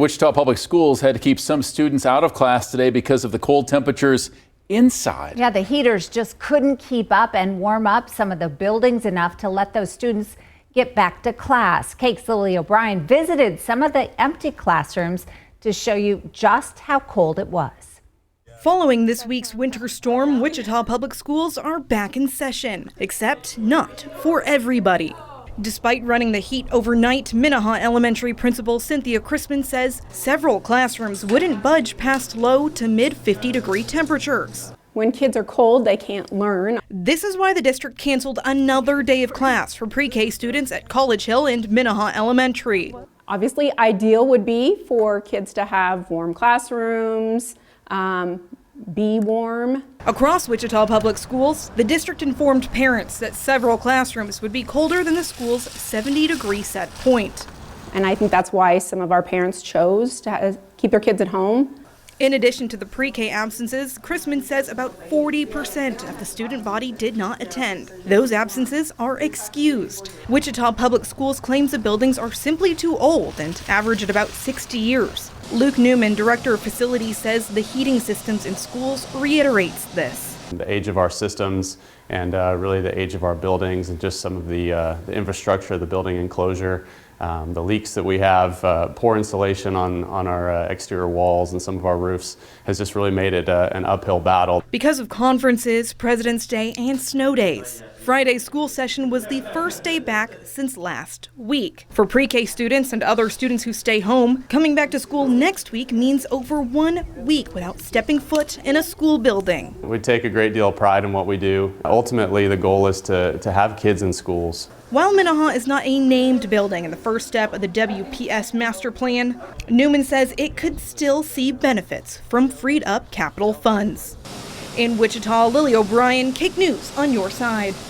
Wichita Public Schools had to keep some students out of class today because of the cold temperatures inside. Yeah, the heaters just couldn't keep up and warm up some of the buildings enough to let those students get back to class. KAKE's Lily O'Brien visited some of the empty classrooms to show you just how cold it was. Following this week's winter storm, Wichita Public Schools are back in session, except not for everybody. Despite running the heat overnight, Minnehaha Elementary Principal Cynthia Crispin says several classrooms wouldn't budge past low to mid 50-degree temperatures. When kids are cold, they can't learn. This is why the district canceled another day of class for pre-K students at College Hill and Minnehaha Elementary. Obviously, ideal would be for kids to have warm classrooms, be warm. Across Wichita Public Schools, the district informed parents that several classrooms would be colder than the school's 70-degree set point. And I think that's why some of our parents chose to keep their kids at home. In addition to the pre-K absences, Crispin says about 40% of the student body did not attend. Those absences are excused. Wichita Public Schools claims the buildings are simply too old and average at about 60 years. Luke Newman, director of facilities, says the heating systems in schools reiterates this. The age of our systems and really the age of our buildings and just some of the infrastructure, the building enclosure, the leaks that we have, poor installation on our exterior walls and some of our roofs has just really made it an uphill battle. Because of conferences, President's Day, and snow days, Friday's school session was the first day back since last week. For pre-K students and other students who stay home, coming back to school next week means over 1 week without stepping foot in a school building. We take a great deal of pride in what we do. Ultimately, the goal is to have kids in schools. While Minnehaha is not a named building in the first step of the WPS master plan, Newman says it could still see benefits from freed up capital funds. In Wichita, Lily O'Brien, KAKE News on your side.